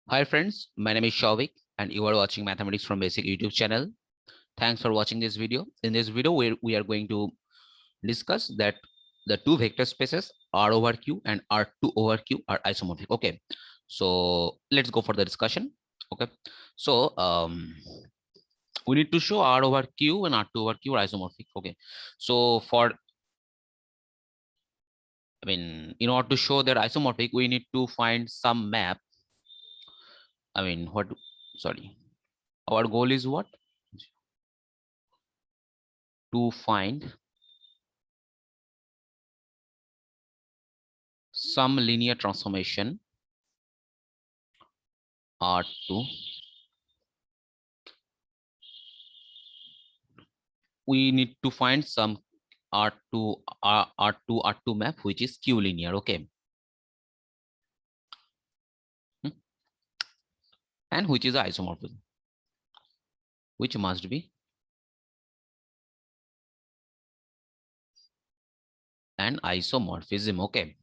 Hi friends, my name is Shavik and you are watching Mathematics from Basic YouTube channel. Thanks for watching this video. In this video, we are going to discuss that the two vector spaces R over Q and R2 over Q are isomorphic. Okay, so let's go for the discussion. Okay, so we need to show R over Q and R2 over Q are isomorphic. Okay, so in order to show they're isomorphic, we need to find some map. Sorry, our goal is what? To find some linear transformation R2. We need to find some R2 map which is Q linear. Okay, and which is isomorphism, which must be an isomorphism. Okay,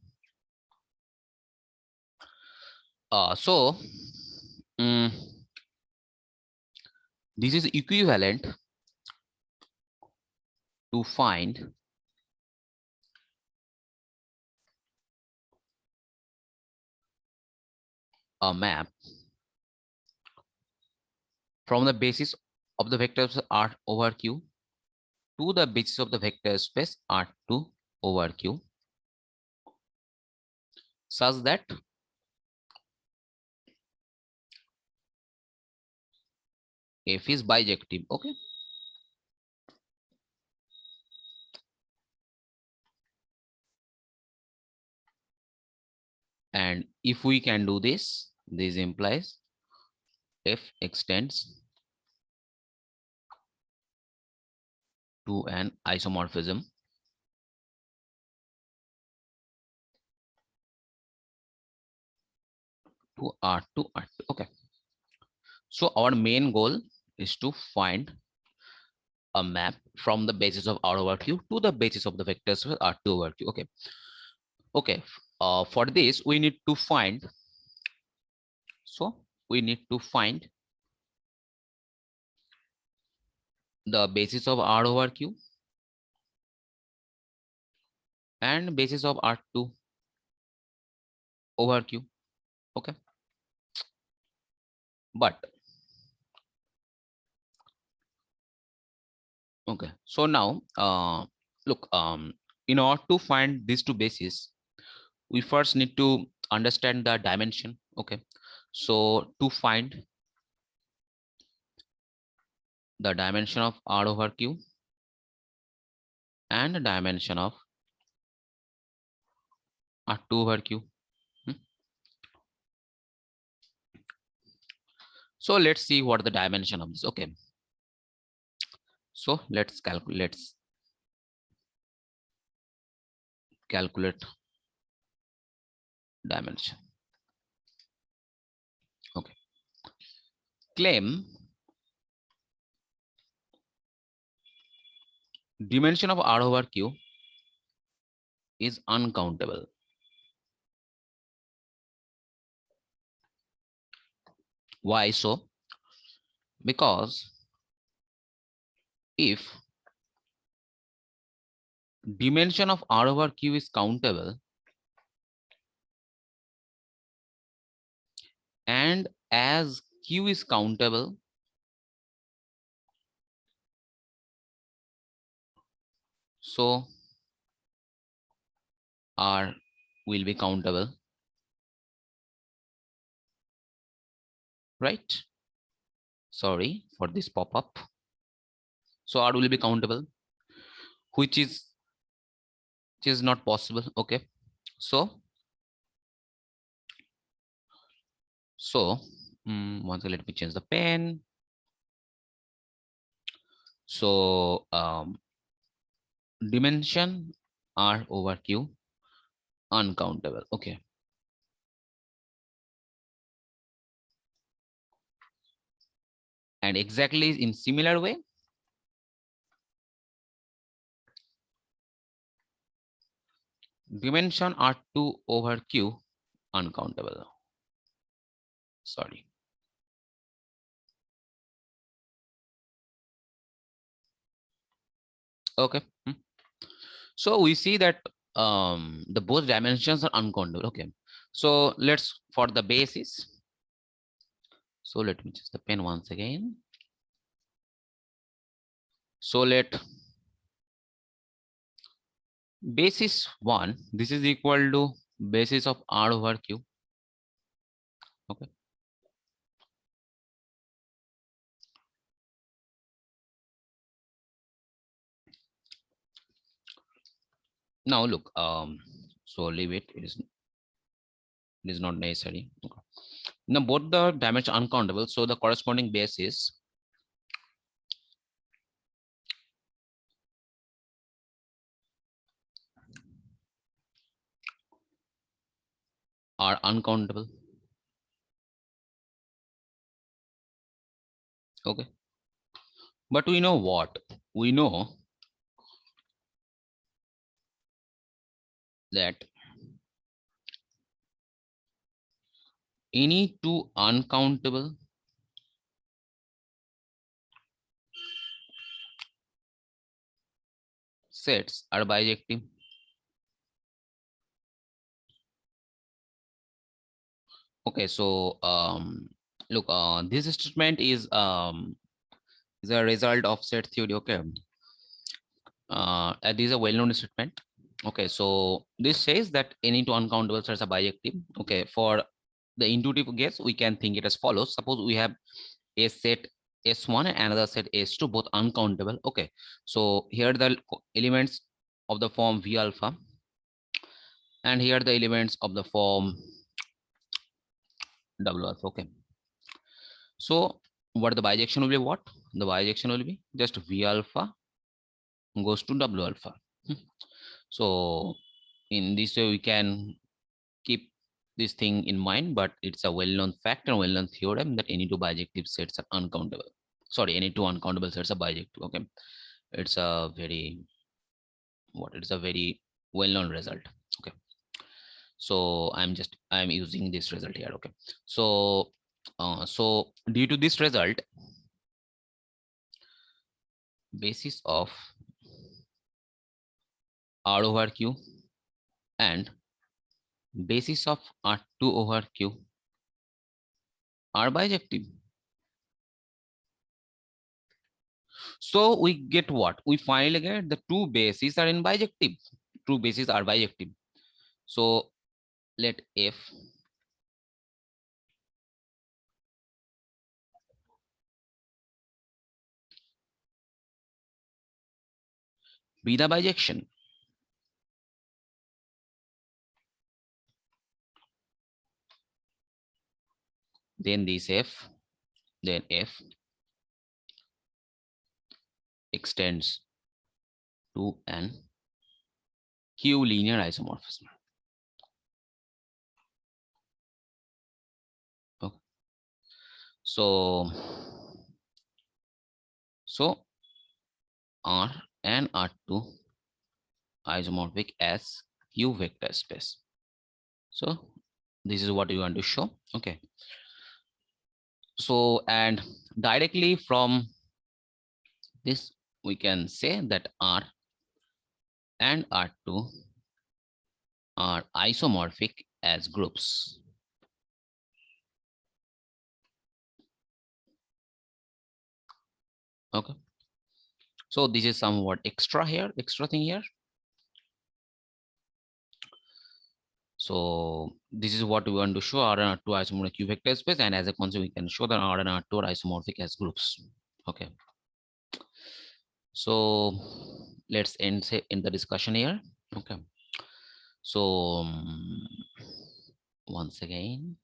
so um, this is equivalent to find a map from the basis of the vectors R over Q to the basis of the vector space R2 over Q such that F is bijective. Okay, and if we can do this, this implies F extends to an isomorphism to R2 R2. Okay, so our main goal is to find a map from the basis of R over Q to the basis of the vectors with R2 over Q. Okay, okay. For this we need to find. So we need to find the basis of R over Q and basis of R2 over Q. Okay, but okay. So now, look, in order to find these two bases, we first need to understand the dimension. Okay, so to find the dimension of R over Q and the dimension of R2 over Q. So let's see what the dimension of this. Okay, so let's calculate dimension. Okay, claim dimension of R over Q is uncountable. Why so? Because if dimension of R over Q is countable and as Q is countable, so R will be countable, right? Sorry for this pop-up. So R will be countable, which is not possible. Okay, so once let me change the pen. So dimension R over Q uncountable. Okay, and exactly in similar way, dimension R2 over Q uncountable. Sorry. Okay. So we see that the both dimensions are uncountable. Okay. So let's for the basis. So let me just the pen once again. So let basis 1, this is equal to basis of R over Q. Okay. Now look, so leave it. It is not necessary. Okay. Now both the dimensions uncountable, so the corresponding basis are uncountable. Okay. But we know what? We know that any two uncountable sets are bijective. Okay, so look, this statement is a result of set theory. Okay, this is a well-known statement. Okay, so this says that any two uncountable sets are bijective. Okay, for the intuitive guess, we can think it as follows. Suppose we have a set S1 and another set S2, both uncountable. Okay, so here the elements of the form V alpha, and here the elements of the form W alpha. Okay, so what the bijection will be? What the bijection will be? Just V alpha goes to W alpha. So in this way we can keep this thing in mind, but it's a well-known fact and well-known theorem that any two bijective sets are uncountable. Sorry, any two uncountable sets are bijective. Okay, it's a very it's a very well-known result. Okay, so I'm using this result here. Okay, so so due to this result, basis of R over Q and basis of R2 over Q are bijective. So we get what? We finally get the two bases are in bijective. Two bases are bijective. So let F be the bijection. Then this F, then F extends to an Q linear isomorphism. Okay. So R and R2 isomorphic as Q vector space. So this is what you want to show. Okay. So and directly from this we can say that R and R2 are isomorphic as groups. Okay. So this is somewhat extra thing here. So this is what we want to show R and R2 isomorphic Q vector space, and as a consequence, we can show that R and R2 are isomorphic as groups. Okay. So let's end the discussion here. Okay. So once again,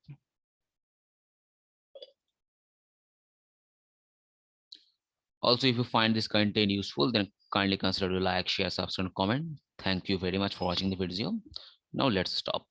also if you find this content useful, then kindly consider to like, share, subscribe, comment. Thank you very much for watching the video. Now let's stop.